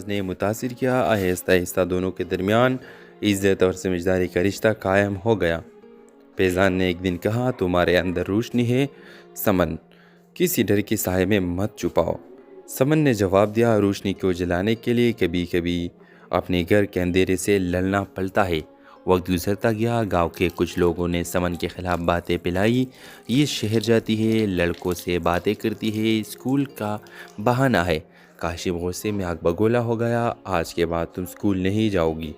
نے متاثر کیا۔ آہستہ آہستہ دونوں کے درمیان عزت اور سمجھداری کا رشتہ قائم ہو گیا۔ فیضان نے ایک دن کہا، تمہارے اندر روشنی ہے سمن، کسی ڈر کے سائے میں مت چھپاؤ۔ سمن نے جواب دیا، روشنی کو جلانے کے لیے کبھی کبھی اپنے گھر کے اندھیرے سے لڑنا پڑتا ہے۔ وقت گزرتا گیا، گاؤں کے کچھ لوگوں نے سمن کے خلاف باتیں پھیلائی۔ یہ شہر جاتی ہے، لڑکوں سے باتیں کرتی ہے، اسکول کا بہانہ ہے۔ کاشف غصے میں آگ بگولا ہو گیا، آج کے بعد تم اسکول نہیں جاؤ گی۔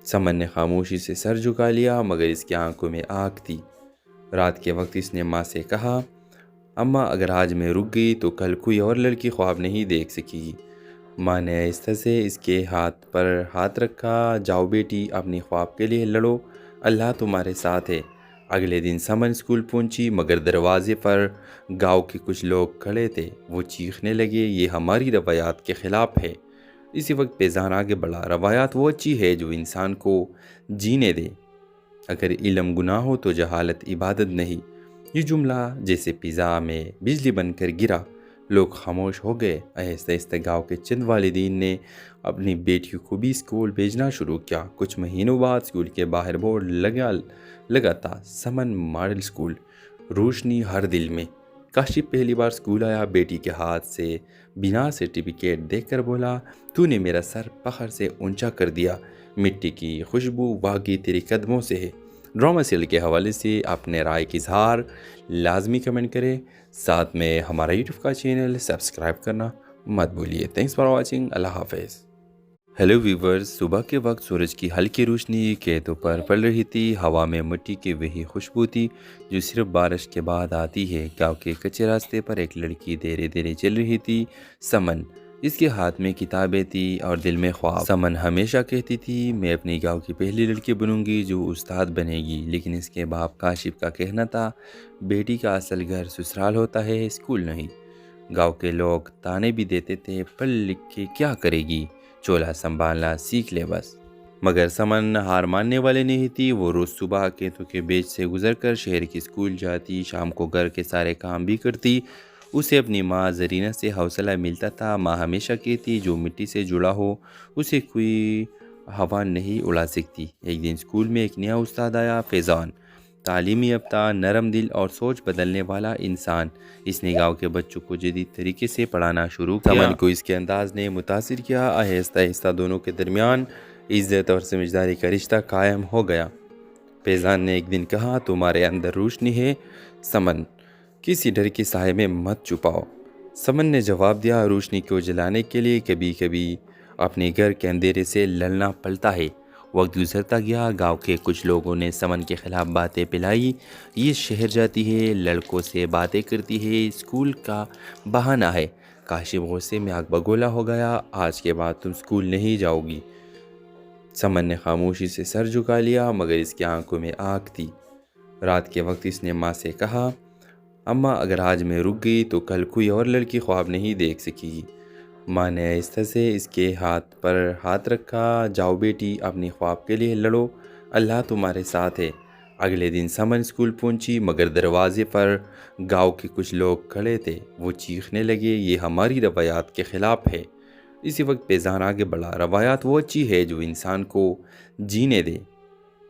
سمن نے خاموشی سے سر جھکا لیا، مگر اس کی آنکھوں میں آگ تھی۔ رات کے وقت اس نے ماں سے کہا، اماں اگر آج میں رک گئی تو کل کوئی اور لڑکی خواب نہیں دیکھ سکے گی۔ ماں نے آہستہ سے اس کے ہاتھ پر ہاتھ رکھا، جاؤ بیٹی، اپنی خواب کے لیے لڑو، اللہ تمہارے ساتھ ہے۔ اگلے دن سمن اسکول پہنچی، مگر دروازے پر گاؤں کے کچھ لوگ کھڑے تھے۔ وہ چیخنے لگے، یہ ہماری روایات کے خلاف ہے۔ اسی وقت فیضان آگے بڑھا، روایات وہ اچھی ہے جو انسان کو جینے دے، اگر علم گناہ ہو تو جہالت عبادت نہیں۔ یہ جملہ جیسے فضا میں بجلی بن کر گرا، لوگ خاموش ہو گئے۔ آہستہ آہستہ گاؤں کے چند والدین نے اپنی بیٹیوں کو بھی اسکول بھیجنا شروع کیا۔ کچھ مہینوں بعد اسکول کے باہر بورڈ لگا تھا، سمن ماڈل اسکول، روشنی ہر دل میں۔ کاشف پہلی بار اسکول آیا، بیٹی کے ہاتھ سے بنا سرٹیفکیٹ دیکھ کر بولا، تو نے میرا سر فخر سے اونچا کر دیا، مٹی کی خوشبو واقعی تیرے قدموں سے ہے۔ ڈرامہ سیریل کے حوالے سے اپنے رائے کی اظہار لازمی کمنٹ کریں، ساتھ میں ہمارا یوٹیوب کا چینل سبسکرائب کرنا مت بھولیے۔ تھینکس فار واچنگ، اللہ حافظ۔ ہیلو ویورز، صبح کے وقت سورج کی ہلکی روشنی کھیتوں پر پڑ رہی تھی، ہوا میں مٹی کی وہی خوشبو تھی جو صرف بارش کے بعد آتی ہے۔ گاؤں کے کچے راستے پر ایک لڑکی دھیرے دھیرے چل رہی تھی، سمن۔ اس کے ہاتھ میں کتابیں تھیں اور دل میں خواب۔ سمن ہمیشہ کہتی تھی، میں اپنی گاؤں کی پہلی لڑکی بنوں گی جو استاد بنے گی، لیکن اس کے باپ کاشف کا کہنا تھا، بیٹی کا اصل گھر سسرال ہوتا ہے، اسکول نہیں۔ گاؤں کے لوگ تانے بھی دیتے تھے، پڑھ لکھ کے کیا کرے گی، چولہا سنبھالنا سیکھ لے بس۔ مگر سمن ہار ماننے والے نہیں تھی۔ وہ روز صبح کھیتوں کے بیچ سے گزر کر شہر کی اسکول جاتی، شام کو گھر کے سارے کام بھی کرتی۔ اسے اپنی ماں زرینہ سے حوصلہ ملتا تھا۔ ماں ہمیشہ کہتی، جو مٹی سے جڑا ہو اسے کوئی ہوا نہیں اڑا سکتی۔ ایک دن اسکول میں ایک نیا استاد آیا، فیضان، تعلیمی یافتہ، نرم دل اور سوچ بدلنے والا انسان۔ اس نے گاؤں کے بچوں کو جدید طریقے سے پڑھانا شروع کیا۔ سمن کو اس کے انداز نے متاثر کیا۔ آہستہ آہستہ دونوں کے درمیان عزت اور سمجھداری کا رشتہ قائم ہو گیا۔ فیضان نے ایک دن کہا، تمہارے اندر روشنی ہے سمن، کسی ڈر کے سائے میں مت چھپاؤ۔ سمن نے جواب دیا، روشنی کو جلانے کے لیے کبھی کبھی اپنے گھر کے اندھیرے سے لڑنا پڑتا ہے۔ وقت گزرتا گیا، گاؤں کے کچھ لوگوں نے سمن کے خلاف باتیں پھیلائی۔ یہ شہر جاتی ہے، لڑکوں سے باتیں کرتی ہے، اسکول کا بہانہ ہے۔ کاشف غصے میں آگ بگولا ہو گیا، آج کے بعد تم اسکول نہیں جاؤ گی۔ سمن نے خاموشی سے سر جھکا لیا، مگر اس کی آنکھوں میں آگ تھی۔ رات کے وقت اس نے ماں سے کہا، اماں اگر آج میں رک گئی تو کل کوئی اور لڑکی خواب نہیں دیکھ سکے گی۔ ماں نے آہستہ سے اس کے ہاتھ پر ہاتھ رکھا، جاؤ بیٹی، اپنی خواب کے لیے لڑو، اللہ تمہارے ساتھ ہے۔ اگلے دن سمن اسکول پہنچی، مگر دروازے پر گاؤں کے کچھ لوگ کھڑے تھے۔ وہ چیخنے لگے، یہ ہماری روایات کے خلاف ہے۔ اسی وقت فیضان آگے بڑھا، روایات وہ اچھی ہے جو انسان کو جینے دے،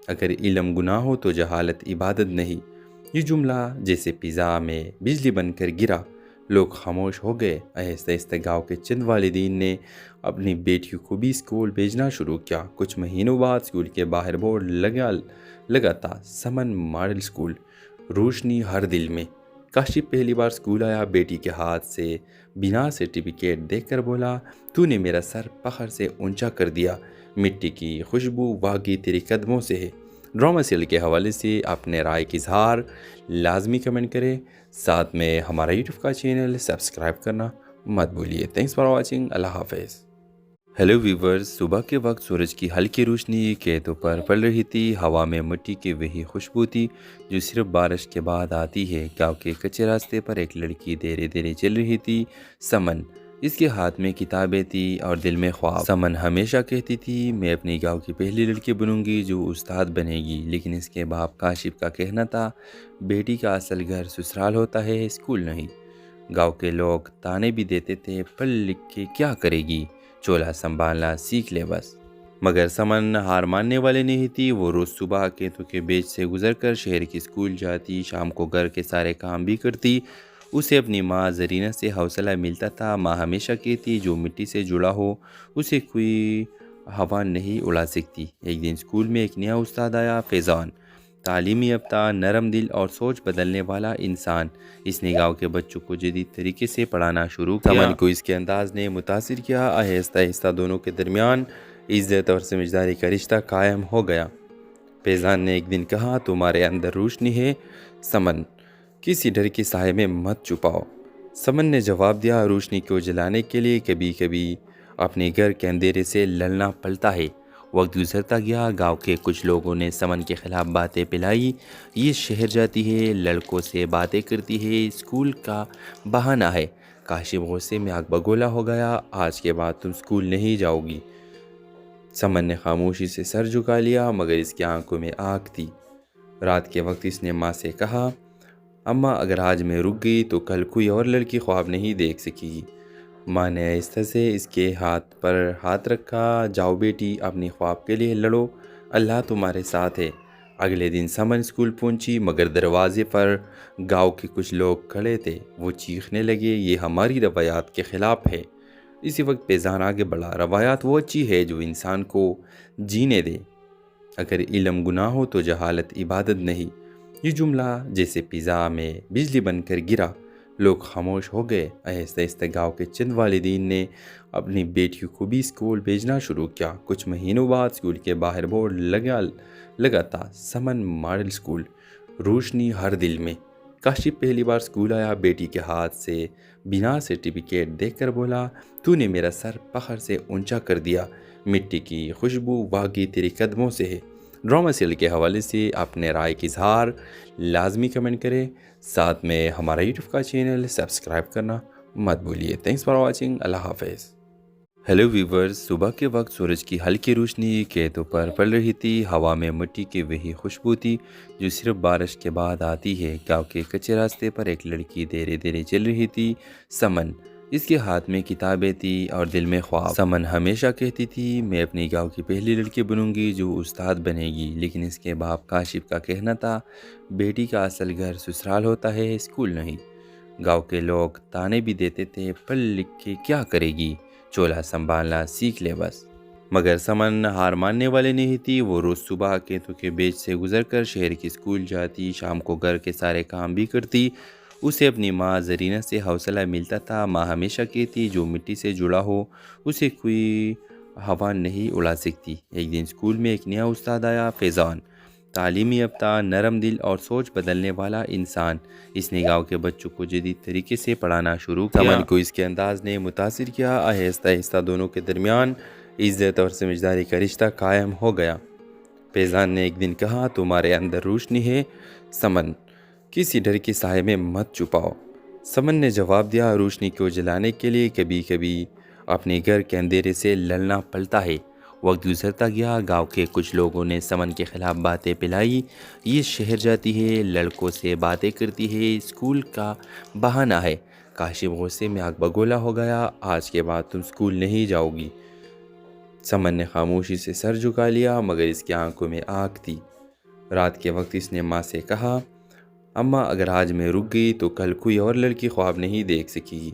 اگر علم گناہ ہو تو جہالت عبادت نہیں۔ یہ جملہ جیسے فضا میں بجلی بن کر گرا، لوگ خاموش ہو گئے۔ آہستہ آہستہ گاؤں کے چند والدین نے اپنی بیٹیوں کو بھی اسکول بھیجنا شروع کیا۔ کچھ مہینوں بعد اسکول کے باہر بورڈ لگا تھا، سمن ماڈل اسکول، روشنی ہر دل میں۔ کاشف پہلی بار اسکول آیا، بیٹی کے ہاتھ سے بنا سرٹیفکیٹ دیکھ کر بولا، تو نے میرا سر فخر سے اونچا کر دیا، مٹی کی خوشبو واقعی تیرے قدموں سے ہے۔ ڈرامہ سیریل کے حوالے سے اپنے رائے کی اظہار لازمی کمنٹ کریں، ساتھ میں ہمارا یوٹیوب کا چینل سبسکرائب کرنا مت بھولیے۔ تھینکس فار واچنگ، اللہ حافظ۔ ہیلو ویورز، صبح کے وقت سورج کی ہلکی روشنی کھیتوں پر پڑ رہی تھی، ہوا میں مٹی کی وہی خوشبو تھی جو صرف بارش کے بعد آتی ہے۔ گاؤں کے کچے راستے پر ایک لڑکی دھیرے دھیرے چل رہی تھی، سمن۔ اس کے ہاتھ میں کتابیں تھیں اور دل میں خواب۔ سمن ہمیشہ کہتی تھی، میں اپنی گاؤں کی پہلی لڑکی بنوں گی جو استاد بنے گی، لیکن اس کے باپ کاشف کا کہنا تھا، بیٹی کا اصل گھر سسرال ہوتا ہے، اسکول نہیں۔ گاؤں کے لوگ تانے بھی دیتے تھے، پڑھ لکھ کے کیا کرے گی، چولہا سنبھالنا سیکھ لے بس۔ مگر سمن ہار ماننے والے نہیں تھی۔ وہ روز صبح کھیتوں کے بیچ سے گزر کر شہر کی اسکول جاتی، شام کو گھر کے سارے کام بھی کرتی۔ اسے اپنی ماں زرینہ سے حوصلہ ملتا تھا۔ ماں ہمیشہ کہتی جو مٹی سے جڑا ہو اسے کوئی ہوا نہیں اڑا سکتی۔ ایک دن اسکول میں ایک نیا استاد آیا، فیضان، تعلیمی یافتہ، نرم دل اور سوچ بدلنے والا انسان۔ اس نے گاؤں کے بچوں کو جدید طریقے سے پڑھانا شروع کیا۔ سمن کو اس کے انداز نے متاثر کیا۔ آہستہ آہستہ دونوں کے درمیان عزت اور سمجھداری کا رشتہ قائم ہو گیا۔ فیضان نے ایک دن کہا، تمہارے اندر روشنی ہے سمن، کسی ڈر کے سائے میں مت چھپاؤ۔ سمن نے جواب دیا، روشنی کو جلانے کے لیے کبھی کبھی اپنے گھر کے اندھیرے سے لڑنا پڑتا ہے۔ وقت گزرتا گیا، گاؤں کے کچھ لوگوں نے سمن کے خلاف باتیں پھیلائی۔ یہ شہر جاتی ہے، لڑکوں سے باتیں کرتی ہے، اسکول کا بہانہ ہے۔ کاشف غصے میں آگ بگولا ہو گیا، آج کے بعد تم اسکول نہیں جاؤ گی۔ سمن نے خاموشی سے سر جھکا لیا، مگر اس کی آنکھوں میں آگ تھی۔ رات کے وقت اس نے ماں سے کہا، اماں اگر آج میں رک گئی تو کل کوئی اور لڑکی خواب نہیں دیکھ سکے گی۔ ماں نے آہستہ سے اس کے ہاتھ پر ہاتھ رکھا، جاؤ بیٹی، اپنی خواب کے لیے لڑو، اللہ تمہارے ساتھ ہے۔ اگلے دن سمن اسکول پہنچی، مگر دروازے پر گاؤں کے کچھ لوگ کھڑے تھے۔ وہ چیخنے لگے، یہ ہماری روایات کے خلاف ہے۔ اسی وقت فیضان آگے بڑھا، روایات وہ اچھی ہے جو انسان کو جینے دے، اگر علم گناہ ہو تو جہالت عبادت نہیں۔ یہ جملہ جیسے فضا میں بجلی بن کر گرا، لوگ خاموش ہو گئے۔ آہستہ آہستہ گاؤں کے چند والدین نے اپنی بیٹیوں کو بھی اسکول بھیجنا شروع کیا۔ کچھ مہینوں بعد اسکول کے باہر بورڈ لگا تھا، سمن ماڈل اسکول، روشنی ہر دل میں۔ کاشف پہلی بار اسکول آیا، بیٹی کے ہاتھ سے بنا سرٹیفکیٹ دیکھ کر بولا، تو نے میرا سر فخر سے اونچا کر دیا، مٹی کی خوشبو واقعی تیرے قدموں سے ہے۔ ڈرامہ سیریل کے حوالے سے اپنے رائے کی اظہار لازمی کمنٹ کریں، ساتھ میں ہمارا یوٹیوب کا چینل سبسکرائب کرنا مت بھولیے۔ تھینکس فار واچنگ، اللہ حافظ۔ ہیلو ویورز، صبح کے وقت سورج کی ہلکی روشنی کھیتوں پر پڑ رہی تھی، ہوا میں مٹی کی وہی خوشبو تھی جو صرف بارش کے بعد آتی ہے۔ گاؤں کے کچے راستے پر ایک لڑکی دھیرے دھیرے چل رہی تھی، سمن۔ اس کے ہاتھ میں کتابیں تھی اور دل میں خواب۔ سمن ہمیشہ کہتی تھی، میں اپنی گاؤں کی پہلی لڑکی بنوں گی جو استاد بنے گی، لیکن اس کے باپ کاشف کا کہنا تھا، بیٹی کا اصل گھر سسرال ہوتا ہے، اسکول نہیں۔ گاؤں کے لوگ تانے بھی دیتے تھے، پڑھ لکھ کے کیا کرے گی، چولہا سنبھالنا سیکھ لے بس۔ مگر سمن ہار ماننے والے نہیں تھی۔ وہ روز صبح کھیتوں کے بیچ سے گزر کر شہر کی اسکول جاتی، شام کو گھر کے سارے کام بھی کرتی۔ اسے اپنی ماں زرینہ سے حوصلہ ملتا تھا۔ ماں ہمیشہ کہتی جو مٹی سے جڑا ہو اسے کوئی ہوا نہیں اڑا سکتی۔ ایک دن اسکول میں ایک نیا استاد آیا، فیضان، تعلیمی یافتہ، نرم دل اور سوچ بدلنے والا انسان۔ اس نے گاؤں کے بچوں کو جدید طریقے سے پڑھانا شروع کیا۔ سمن کو اس کے انداز نے متاثر کیا۔ آہستہ آہستہ دونوں کے درمیان عزت اور سمجھداری کا رشتہ قائم ہو گیا۔ فیضان نے ایک دن کہا، تمہارے اندر روشنی ہے سمن، کسی ڈر کے سائے میں مت چھپاؤ۔ سمن نے جواب دیا، روشنی کو جلانے کے لیے کبھی کبھی اپنے گھر کے اندھیرے سے لڑنا پڑتا ہے۔ وقت گزرتا گیا، گاؤں کے کچھ لوگوں نے سمن کے خلاف باتیں پھیلائی۔ یہ شہر جاتی ہے، لڑکوں سے باتیں کرتی ہے، اسکول کا بہانہ ہے۔ کاشف غصے میں آگ بگولا ہو گیا، آج کے بعد تم اسکول نہیں جاؤ گی۔ سمن نے خاموشی سے سر جھکا لیا، مگر اس کی آنکھوں میں آگ تھی۔ رات کے وقت اس نے ماں سے کہا، اماں اگر آج میں رک گئی تو کل کوئی اور لڑکی خواب نہیں دیکھ سکے گی۔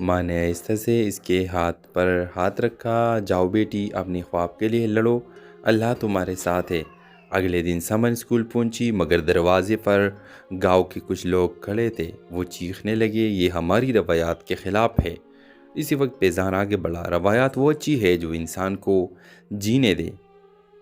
ماں نے آہستہ سے اس کے ہاتھ پر ہاتھ رکھا، جاؤ بیٹی، اپنی خواب کے لیے لڑو، اللہ تمہارے ساتھ ہے۔ اگلے دن سمن اسکول پہنچی، مگر دروازے پر گاؤں کے کچھ لوگ کھڑے تھے۔ وہ چیخنے لگے، یہ ہماری روایات کے خلاف ہے۔ اسی وقت فیضان آگے بڑھا، روایات وہ اچھی ہے جو انسان کو جینے دے،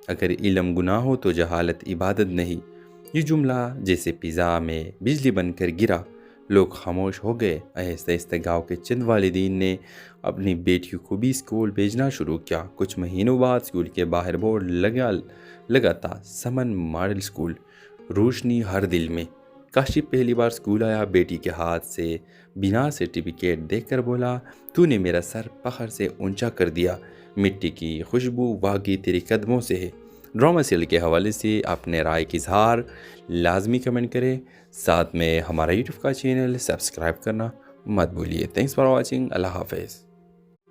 اگر علم گناہ ہو تو جہالت عبادت نہیں۔ یہ جملہ جیسے فضا میں بجلی بن کر گرا، لوگ خاموش ہو گئے۔ آہستہ آہستہ گاؤں کے چند والدین نے اپنی بیٹیوں کو بھی اسکول بھیجنا شروع کیا۔ کچھ مہینوں بعد اسکول کے باہر بورڈ لگا تھا، سمن ماڈل اسکول، روشنی ہر دل میں۔ کاشف پہلی بار اسکول آیا، بیٹی کے ہاتھ سے بنا سرٹیفکیٹ دیکھ کر بولا، تو نے میرا سر فخر سے اونچا کر دیا، مٹی کی خوشبو واقعی تیرے قدموں سے ہے۔ ڈرامہ سیریل کے حوالے سے اپنے رائے کی اظہار لازمی کمنٹ کریں، ساتھ میں ہمارا یوٹیوب کا چینل سبسکرائب کرنا مت بھولیے۔ تھینکس فار واچنگ، اللہ حافظ۔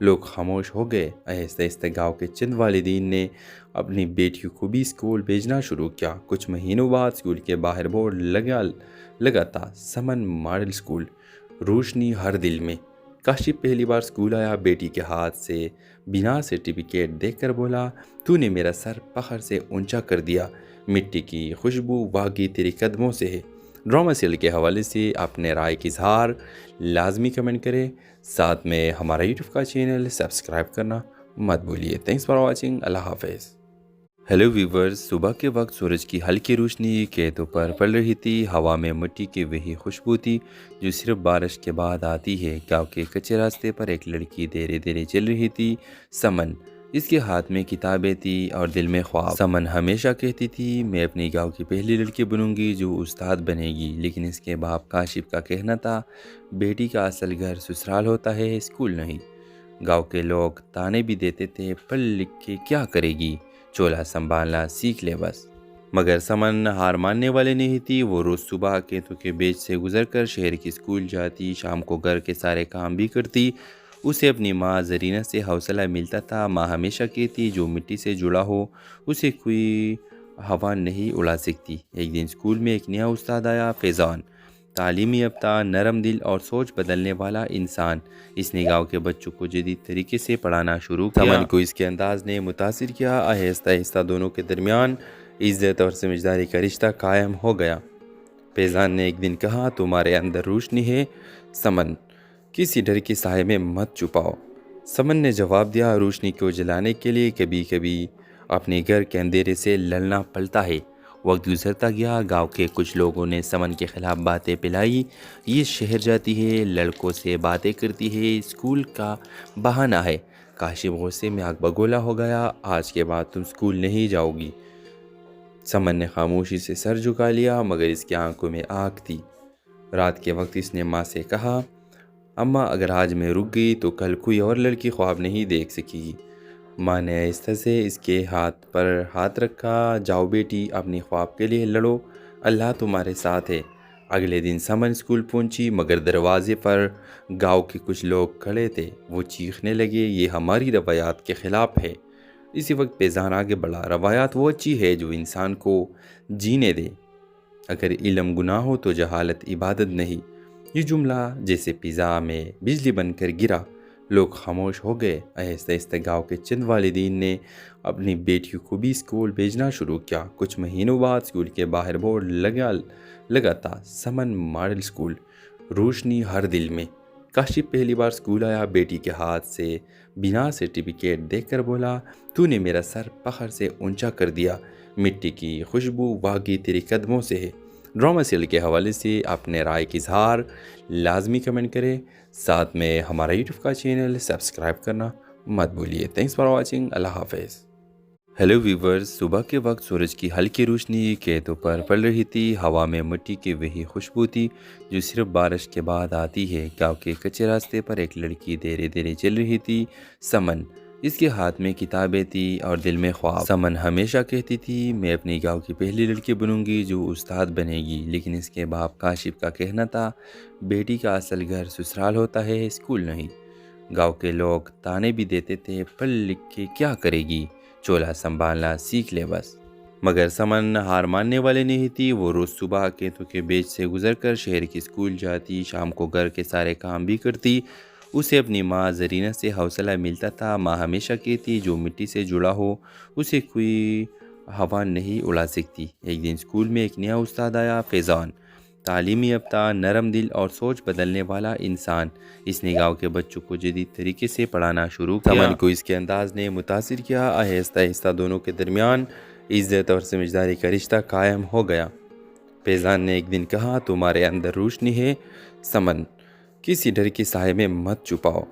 لوگ خاموش ہو گئے۔ آہستہ آہستہ گاؤں کے چند والدین نے اپنی بیٹیوں کو بھی اسکول بھیجنا شروع کیا۔ کچھ مہینوں بعد اسکول کے باہر بورڈ لگا تھا، سمن ماڈل اسکول، روشنی ہر دل میں۔ کاشف پہلی بار اسکول آیا، بیٹی کے ہاتھ سے بنا سرٹیفکیٹ دیکھ کر بولا، تو نے میرا سر فخر سے اونچا کر دیا، مٹی کی خوشبو واقعی تیرے قدموں سے ہے۔ ڈرامہ سیریل کے حوالے سے اپنے رائے کی اظہار لازمی کمنٹ کریں، ساتھ میں ہمارا یوٹیوب کا چینل سبسکرائب کرنا مت بھولیے۔ تھینکس فار واچنگ، اللہ حافظ۔ ہیلو ویورز، صبح کے وقت سورج کی ہلکی روشنی کھیتوں پر پڑ رہی تھی، ہوا میں مٹی کی وہی خوشبو تھی جو صرف بارش کے بعد آتی ہے۔ گاؤں کے کچے راستے پر ایک لڑکی دھیرے دھیرے چل رہی تھی، سمن۔ اس کے ہاتھ میں کتابیں تھیں اور دل میں خواب۔ سمن ہمیشہ کہتی تھی، میں اپنی گاؤں کی پہلی لڑکی بنوں گی جو استاد بنے گی، لیکن اس کے باپ کاشف کا کہنا تھا، بیٹی کا اصل گھر سسرال ہوتا ہے، اسکول نہیں۔ گاؤں کے لوگ تانے بھی دیتے تھے، پڑھ لکھ کے کیا کرے گی، چولہا سنبھالنا سیکھ لے بس۔ مگر سمن ہار ماننے والی نہیں تھی۔ وہ روز صبح کھیتوں کے بیچ سے گزر کر شہر کی اسکول جاتی، شام کو گھر کے سارے کام بھی کرتی۔ اسے اپنی ماں زرینہ سے حوصلہ ملتا تھا۔ ماں ہمیشہ کہتی، جو مٹی سے جڑا ہو اسے کوئی ہوا نہیں اڑا سکتی۔ ایک دن اسکول میں ایک نیا استاد آیا، فیضان، تعلیمی یافتہ، نرم دل اور سوچ بدلنے والا انسان۔ اس نے گاؤں کے بچوں کو جدید طریقے سے پڑھانا شروع کیا۔ سمن کو اس کے انداز نے متاثر کیا۔ آہستہ آہستہ دونوں کے درمیان عزت اور سمجھداری کا رشتہ قائم ہو گیا۔ فیضان نے ایک دن کہا، تمہارے اندر روشنی ہے سمن، کسی ڈر کے سائے میں مت چھپاؤ۔ سمن نے جواب دیا، روشنی کو جلانے کے لیے کبھی کبھی اپنے گھر کے اندھیرے سے لڑنا پڑتا ہے۔ وقت گزرتا گیا، گاؤں کے کچھ لوگوں نے سمن کے خلاف باتیں پھیلائی، یہ شہر جاتی ہے، لڑکوں سے باتیں کرتی ہے، اسکول کا بہانہ ہے۔ کاشف غصے میں آگ بگولا ہو گیا، آج کے بعد تم اسکول نہیں جاؤ گی۔ سمن نے خاموشی سے سر جھکا لیا، مگر اس کی آنکھوں میں آگ تھی۔ رات کے وقت اس نے ماں سے کہا، اماں اگر آج میں رک گئی تو کل کوئی اور لڑکی خواب نہیں دیکھ سکے گی۔ ماں نے آہستہ سے اس کے ہاتھ پر ہاتھ رکھا، جاؤ بیٹی، اپنی خواب کے لیے لڑو، اللہ تمہارے ساتھ ہے۔ اگلے دن سمن اسکول پہنچی، مگر دروازے پر گاؤں کے کچھ لوگ کھڑے تھے۔ وہ چیخنے لگے، یہ ہماری روایات کے خلاف ہے۔ اسی وقت فیضان آگے بڑھا، روایات وہ اچھی ہے جو انسان کو جینے دے، اگر علم گناہ ہو تو جہالت عبادت نہیں۔ یہ جملہ جیسے فضا میں بجلی بن کر گرا، لوگ خاموش ہو گئے۔ آہستہ آہستہ گاؤں کے چند والدین نے اپنی بیٹیوں کو بھی اسکول بھیجنا شروع کیا۔ کچھ مہینوں بعد اسکول کے باہر بورڈ لگا تھا، سمن ماڈل اسکول، روشنی ہر دل میں۔ کاشف پہلی بار اسکول آیا، بیٹی کے ہاتھ سے بنا سرٹیفکیٹ دیکھ کر بولا، تو نے میرا سر فخر سے اونچا کر دیا، مٹی کی خوشبو واقعی تیرے قدموں سے ہے۔ ڈرامہ سیریل کے حوالے سے اپنے رائے کی اظہار لازمی کمنٹ کریں، ساتھ میں ہمارا یوٹیوب کا چینل سبسکرائب کرنا مت بھولیے۔ تھینکس فار واچنگ، اللہ حافظ۔ ہیلو ویورز، صبح کے وقت سورج کی ہلکی روشنی کھیتوں پر پڑ رہی تھی، ہوا میں مٹی کی وہی خوشبو تھی جو صرف بارش کے بعد آتی ہے۔ گاؤں کے کچے راستے پر ایک لڑکی دھیرے دھیرے چل رہی تھی، سمن۔ اس کے ہاتھ میں کتابیں تھیں اور دل میں خواب۔ سمن ہمیشہ کہتی تھی، میں اپنی گاؤں کی پہلی لڑکی بنوں گی جو استاد بنے گی، لیکن اس کے باپ کاشف کا کہنا تھا، بیٹی کا اصل گھر سسرال ہوتا ہے، اسکول نہیں۔ گاؤں کے لوگ تانے بھی دیتے تھے، پڑھ لکھ کے کیا کرے گی، چولہا سنبھالنا سیکھ لے بس۔ مگر سمن ہار ماننے والی نہیں تھی۔ وہ روز صبح کھیتوں کے بیچ سے گزر کر شہر کی اسکول جاتی، شام کو گھر کے سارے کام بھی کرتی۔ اسے اپنی ماں زرینہ سے حوصلہ ملتا تھا۔ ماں ہمیشہ کہتی، جو مٹی سے جڑا ہو اسے کوئی ہوا نہیں اڑا سکتی۔ ایک دن اسکول میں ایک نیا استاد آیا، فیضان، تعلیمی یافتہ، نرم دل اور سوچ بدلنے والا انسان۔ اس نے گاؤں کے بچوں کو جدید طریقے سے پڑھانا شروع کیا۔ سمن کو اس کے انداز نے متاثر کیا۔ آہستہ آہستہ دونوں کے درمیان عزت اور سمجھداری کا رشتہ قائم ہو گیا۔ فیضان نے ایک دن کہا، تمہارے اندر روشنی ہے سمن، کسی ڈر کے سائے میں مت چھپاؤ۔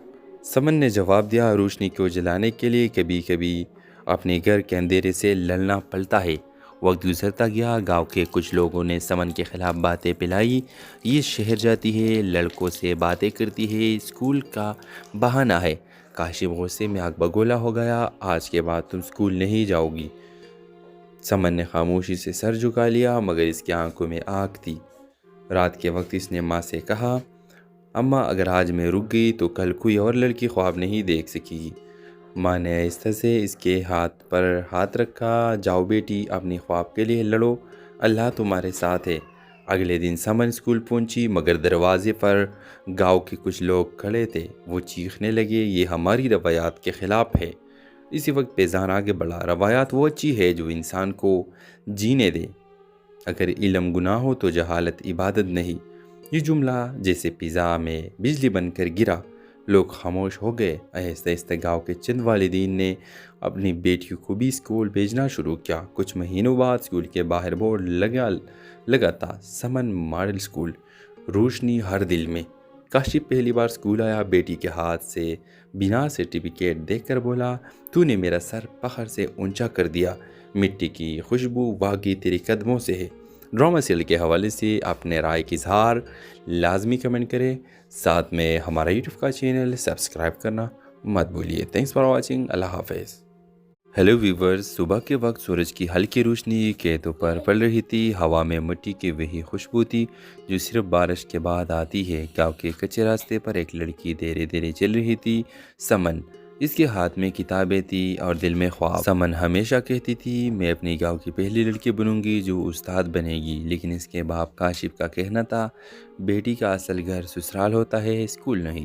سمن نے جواب دیا، روشنی کو جلانے کے لیے کبھی کبھی اپنے گھر کے اندھیرے سے لڑنا پڑتا ہے۔ وقت گزرتا گیا، گاؤں کے کچھ لوگوں نے سمن کے خلاف باتیں پھیلائی، یہ شہر جاتی ہے، لڑکوں سے باتیں کرتی ہے، اسکول کا بہانہ ہے۔ کاشف غصے میں آگ بگولا ہو گیا، آج کے بعد تم اسکول نہیں جاؤ گی۔ سمن نے خاموشی سے سر جھکا لیا، مگر اس کی آنکھوں میں آگ تھی۔ رات کے وقت اس نے ماں سے کہا، اماں اگر آج میں رک گئی تو کل کوئی اور لڑکی خواب نہیں دیکھ سکے گی۔ ماں نے آہستہ سے اس کے ہاتھ پر ہاتھ رکھا۔ جاؤ بیٹی، اپنی خواب کے لیے لڑو، اللہ تمہارے ساتھ ہے۔ اگلے دن سمن اسکول پہنچی مگر دروازے پر گاؤں کے کچھ لوگ کھڑے تھے۔ وہ چیخنے لگے، یہ ہماری روایات کے خلاف ہے۔ اسی وقت فیضان آگے بڑھا، روایات وہ اچھی ہے جو انسان کو جینے دے، اگر علم گناہ ہو تو جہالت عبادت نہیں۔ یہ جملہ جیسے فضا میں بجلی بن کر گرا، لوگ خاموش ہو گئے۔ آہستہ آہستہ گاؤں کے چند والدین نے اپنی بیٹیوں کو بھی اسکول بھیجنا شروع کیا۔ کچھ مہینوں بعد اسکول کے باہر بورڈ لگا تھا، سمن ماڈل اسکول، روشنی ہر دل میں۔ کاشف پہلی بار اسکول آیا، بیٹی کے ہاتھ سے بنا سرٹیفکیٹ دیکھ کر بولا، تو نے میرا سر فخر سے اونچا کر دیا۔ مٹی کی خوشبو واقعی تیرے قدموں سے ہے۔ ڈرامہ سیریل کے حوالے سے اپنے رائے کی اظہار لازمی کمنٹ کریں، ساتھ میں ہمارا یوٹیوب کا چینل سبسکرائب کرنا مت بھولیے۔ تھینکس فار واچنگ، اللہ حافظ۔ ہیلو ویورز، صبح کے وقت سورج کی ہلکی روشنی کھیتوں پر پڑ رہی تھی۔ ہوا میں مٹی کی وہی خوشبو تھی جو صرف بارش کے بعد آتی ہے۔ گاؤں کے کچے راستے پر ایک لڑکی دھیرے دھیرے چل رہی تھی، سمن۔ اس کے ہاتھ میں کتابیں تھیں اور دل میں خواب۔ سمن ہمیشہ کہتی تھی، میں اپنی گاؤں کی پہلی لڑکی بنوں گی جو استاد بنے گی، لیکن اس کے باپ کاشف کا کہنا تھا، بیٹی کا اصل گھر سسرال ہوتا ہے، اسکول نہیں۔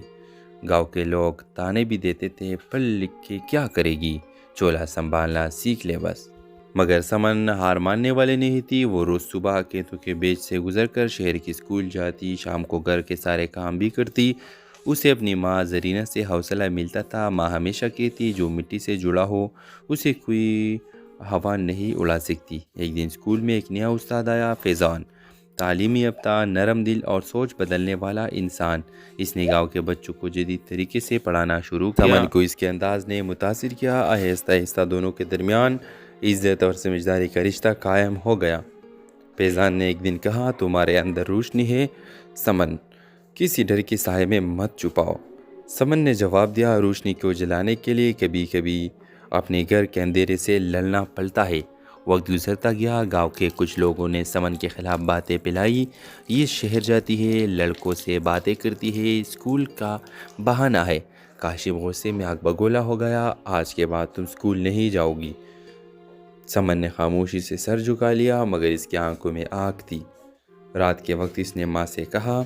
گاؤں کے لوگ تانے بھی دیتے تھے، پڑھ لکھ کے کیا کرے گی، چولہا سنبھالنا سیکھ لے بس۔ مگر سمن ہار ماننے والی نہیں تھی۔ وہ روز صبح کھیتوں کے بیچ سے گزر کر شہر کی اسکول جاتی، شام کو گھر کے سارے کام بھی کرتی۔ اسے اپنی ماں زرینہ سے حوصلہ ملتا تھا۔ ماں ہمیشہ کہتی، جو مٹی سے جڑا ہو اسے کوئی ہوا نہیں اڑا سکتی۔ ایک دن اسکول میں ایک نیا استاد آیا، فیضان، تعلیمی یافتہ، نرم دل اور سوچ بدلنے والا انسان۔ اس نے گاؤں کے بچوں کو جدید طریقے سے پڑھانا شروع کیا۔ سمن کو اس کے انداز نے متاثر کیا۔ آہستہ آہستہ دونوں کے درمیان عزت اور سمجھداری کا رشتہ قائم ہو گیا۔ فیضان نے ایک دن کہا، تمہارے اندر روشنی ہے سمن، کسی ڈر کے سائے میں مت چھپاؤ۔ سمن نے جواب دیا، روشنی کو جلانے کے لیے کبھی کبھی اپنے گھر کے اندھیرے سے لڑنا پڑتا ہے۔ وقت گزرتا گیا، گاؤں کے کچھ لوگوں نے سمن کے خلاف باتیں پھیلائی، یہ شہر جاتی ہے، لڑکوں سے باتیں کرتی ہے، اسکول کا بہانہ ہے۔ کاشف غصے میں آگ بگولا ہو گیا، آج کے بعد تم اسکول نہیں جاؤ گی۔ سمن نے خاموشی سے سر جھکا لیا، مگر اس کی آنکھوں میں آگ تھی۔ رات کے وقت اس نے ماں سے کہا،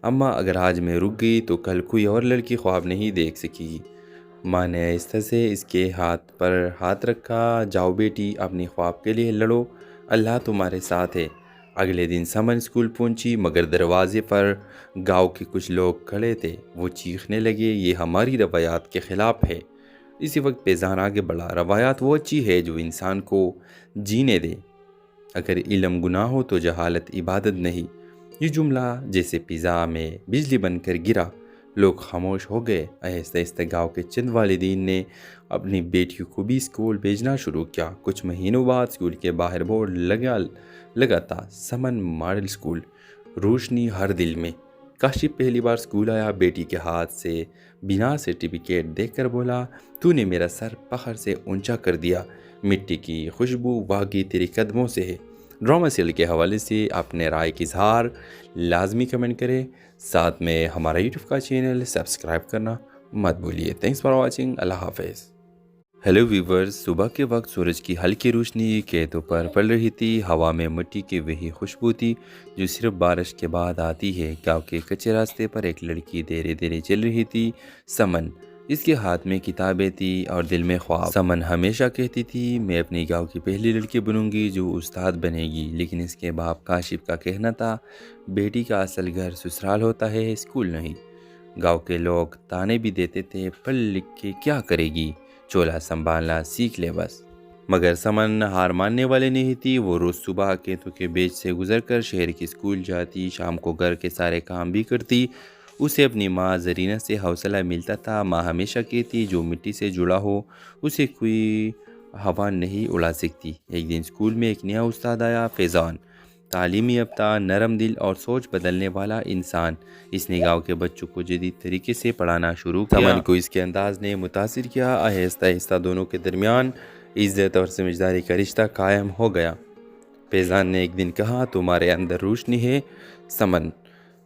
اماں اگر آج میں رک گئی تو کل کوئی اور لڑکی خواب نہیں دیکھ سکے گی۔ ماں نے آہستہ سے اس کے ہاتھ پر ہاتھ رکھا۔ جاؤ بیٹی، اپنی خواب کے لیے لڑو، اللہ تمہارے ساتھ ہے۔ اگلے دن سمن اسکول پہنچی مگر دروازے پر گاؤں کے کچھ لوگ کھڑے تھے۔ وہ چیخنے لگے، یہ ہماری روایات کے خلاف ہے۔ اسی وقت فیضان آگے بڑھا، روایات وہ اچھی ہے جو انسان کو جینے دے، اگر علم گناہ ہو تو جہالت عبادت نہیں۔ یہ جملہ جیسے فضا میں بجلی بن کر گرا، لوگ خاموش ہو گئے۔ آہستہ آہستہ گاؤں کے چند والدین نے اپنی بیٹیوں کو بھی اسکول بھیجنا شروع کیا۔ کچھ مہینوں بعد اسکول کے باہر بورڈ لگا تھا، سمن ماڈل اسکول، روشنی ہر دل میں۔ کاشف پہلی بار اسکول آیا، بیٹی کے ہاتھ سے بنا سرٹیفکیٹ دیکھ کر بولا، تو نے میرا سر فخر سے اونچا کر دیا۔ مٹی کی خوشبو واقعی تیرے قدموں سے ہے۔ ڈرامہ سیریل کے حوالے سے اپنے رائے کی اظہار لازمی کمنٹ کریں، ساتھ میں ہمارا یوٹیوب کا چینل سبسکرائب کرنا مت بھولیے۔ تھینکس فار واچنگ، اللہ حافظ۔ ہیلو ویورز، صبح کے وقت سورج کی ہلکی روشنی کھیتوں پر پڑ رہی تھی۔ ہوا میں مٹی کی وہی خوشبو تھی جو صرف بارش کے بعد آتی ہے۔ گاؤں کے کچے راستے پر ایک لڑکی دھیرے دھیرے چل رہی تھی، سمن۔ اس کے ہاتھ میں کتابیں تھیں اور دل میں خواب۔ سمن ہمیشہ کہتی تھی، میں اپنی گاؤں کی پہلی لڑکی بنوں گی جو استاد بنے گی، لیکن اس کے باپ کاشف کا کہنا تھا، بیٹی کا اصل گھر سسرال ہوتا ہے، اسکول نہیں۔ گاؤں کے لوگ تانے بھی دیتے تھے، پڑھ لکھ کے کیا کرے گی، چولہا سنبھالنا سیکھ لے بس۔ مگر سمن ہار ماننے والی نہیں تھی۔ وہ روز صبح کھیتوں کے بیچ سے گزر کر شہر کی اسکول جاتی، شام کو گھر کے سارے کام بھی کرتی۔ اسے اپنی ماں زرینہ سے حوصلہ ملتا تھا۔ ماں ہمیشہ کہتی، جو مٹی سے جڑا ہو اسے کوئی ہوا نہیں اڑا سکتی۔ ایک دن اسکول میں ایک نیا استاد آیا، فیضان، تعلیمی یافتہ، نرم دل اور سوچ بدلنے والا انسان۔ اس نے گاؤں کے بچوں کو جدید طریقے سے پڑھانا شروع کیا۔ سمن کو اس کے انداز نے متاثر کیا۔ آہستہ آہستہ دونوں کے درمیان عزت اور سمجھداری کا رشتہ قائم ہو گیا۔ فیضان نے ایک دن کہا، تمہارے اندر روشنی ہے سمن،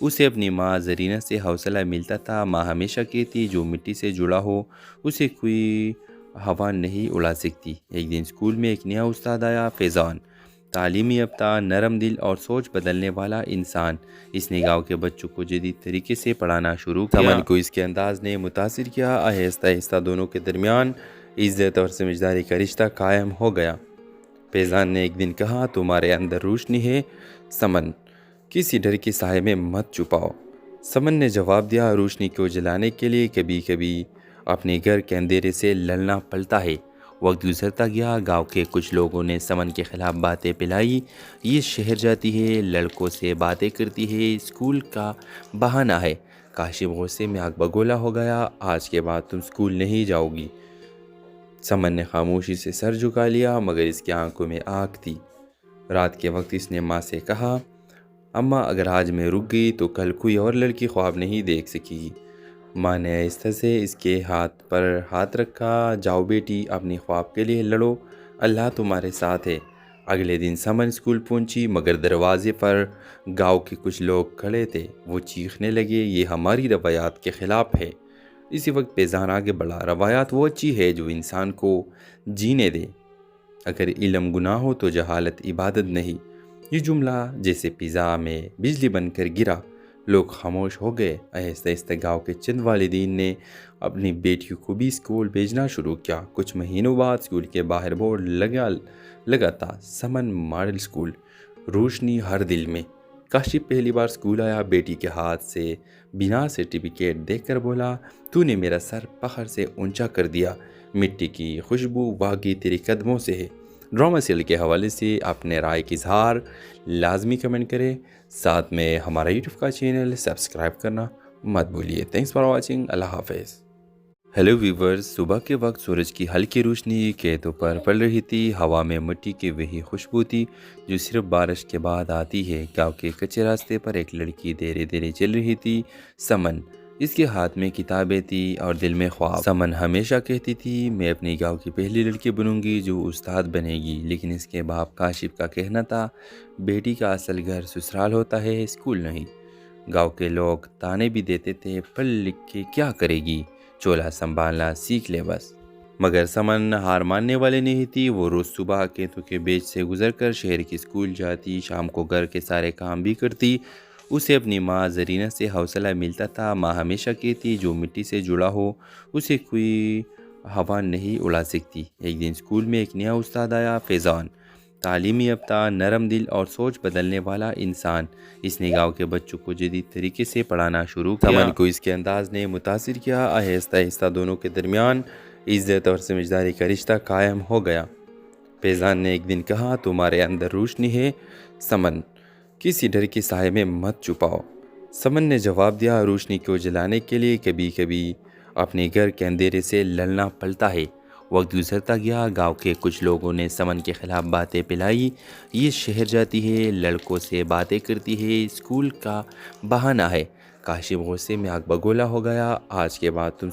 اسے اپنی ماں زرینہ سے حوصلہ ملتا تھا۔ ماں ہمیشہ کہتی جو مٹی سے جڑا ہو اسے کوئی ہوا نہیں اڑا سکتی۔ ایک دن اسکول میں ایک نیا استاد آیا، فیضان، تعلیمی یافتہ، نرم دل اور سوچ بدلنے والا انسان۔ اس نے گاؤں کے بچوں کو جدید طریقے سے پڑھانا شروع کیا۔ سمن کو اس کے انداز نے متاثر کیا۔ آہستہ آہستہ دونوں کے درمیان عزت اور سمجھداری کا رشتہ قائم ہو گیا۔ فیضان نے ایک دن کہا، تمہارے اندر روشنی ہے سمن، کسی ڈر کے سائے میں مت چھپاؤ۔ سمن نے جواب دیا، روشنی کو جلانے کے لیے کبھی کبھی اپنے گھر کے اندھیرے سے لڑنا پڑتا ہے۔ وقت گزرتا گیا، گاؤں کے کچھ لوگوں نے سمن کے خلاف باتیں پھیلائی۔ یہ شہر جاتی ہے، لڑکوں سے باتیں کرتی ہے، اسکول کا بہانہ ہے۔ کاشف غصے میں آگ بگولا ہو گیا، آج کے بعد تم اسکول نہیں جاؤ گی۔ سمن نے خاموشی سے سر جھکا لیا، مگر اس کی آنکھوں میں آگ تھی۔ رات کے وقت اس نے ماں سے کہا، اماں اگر آج میں رک گئی تو کل کوئی اور لڑکی خواب نہیں دیکھ سکے گی۔ ماں نے آہستہ سے اس کے ہاتھ پر ہاتھ رکھا، جاؤ بیٹی، اپنی خواب کے لیے لڑو، اللہ تمہارے ساتھ ہے۔ اگلے دن سمن اسکول پہنچی، مگر دروازے پر گاؤں کے کچھ لوگ کھڑے تھے۔ وہ چیخنے لگے، یہ ہماری روایات کے خلاف ہے۔ اسی وقت فیضان آگے بڑھا، روایات وہ اچھی ہے جو انسان کو جینے دے، اگر علم گناہ ہو تو جہالت عبادت نہیں۔ یہ جملہ جیسے فضا میں بجلی بن کر گرا، لوگ خاموش ہو گئے۔ آہستہ آہستہ گاؤں کے چند والدین نے اپنی بیٹیوں کو بھی اسکول بھیجنا شروع کیا۔ کچھ مہینوں بعد اسکول کے باہر بورڈ لگا تھا، سمن ماڈل اسکول، روشنی ہر دل میں۔ کاشف پہلی بار اسکول آیا، بیٹی کے ہاتھ سے بنا سرٹیفکیٹ دیکھ کر بولا، تو نے میرا سر فخر سے اونچا کر دیا۔ مٹی کی خوشبو واقعی تیرے قدموں سے ہے۔ ڈرامہ سیریل کے حوالے سے اپنے رائے کی اظہار لازمی کمنٹ کریں، ساتھ میں ہمارا یوٹیوب کا چینل سبسکرائب کرنا مت بھولیے۔ تھینکس فار واچنگ، اللہ حافظ۔ ہیلو ویورز، صبح کے وقت سورج کی ہلکی روشنی کھیتوں پر پڑ رہی تھی، ہوا میں مٹی کی وہی خوشبو تھی جو صرف بارش کے بعد آتی ہے۔ گاؤں کے کچے راستے پر ایک لڑکی دھیرے دھیرے چل رہی تھی، سمن۔ اس کے ہاتھ میں کتابیں تھیں اور دل میں خواب۔ سمن ہمیشہ کہتی تھی، میں اپنی گاؤں کی پہلی لڑکی بنوں گی جو استاد بنے گی، لیکن اس کے باپ کاشف کا کہنا تھا، بیٹی کا اصل گھر سسرال ہوتا ہے، اسکول نہیں۔ گاؤں کے لوگ تانے بھی دیتے تھے، پڑھ لکھ کے کیا کرے گی، چولہا سنبھالنا سیکھ لے بس۔ مگر سمن ہار ماننے والے نہیں تھی۔ وہ روز صبح کھیتوں کے بیچ سے گزر کر شہر کی اسکول جاتی، شام کو گھر کے سارے کام بھی کرتی۔ اسے اپنی ماں زرینہ سے حوصلہ ملتا تھا۔ ماں ہمیشہ کہتی جو مٹی سے جڑا ہو اسے کوئی ہوا نہیں اڑا سکتی۔ ایک دن اسکول میں ایک نیا استاد آیا، فیضان، تعلیمی یافتہ، نرم دل اور سوچ بدلنے والا انسان۔ اس نے گاؤں کے بچوں کو جدید طریقے سے پڑھانا شروع کیا۔ سمن کو اس کے انداز نے متاثر کیا۔ آہستہ آہستہ دونوں کے درمیان عزت اور سمجھداری کا رشتہ قائم ہو گیا۔ فیضان نے ایک دن کہا، تمہارے اندر روشنی ہے سمن، کسی ڈر کے سائے میں مت چھپاؤ۔ سمن نے جواب دیا، روشنی کو جلانے کے لیے کبھی کبھی اپنے گھر کے اندھیرے سے لڑنا پڑتا ہے۔ وقت گزرتا گیا، گاؤں کے کچھ لوگوں نے سمن کے خلاف باتیں پھیلائی۔ یہ شہر جاتی ہے، لڑکوں سے باتیں کرتی ہے، اسکول کا بہانہ ہے۔ کاشف غصے میں آگ بگولا ہو گیا، آج کے بعد تم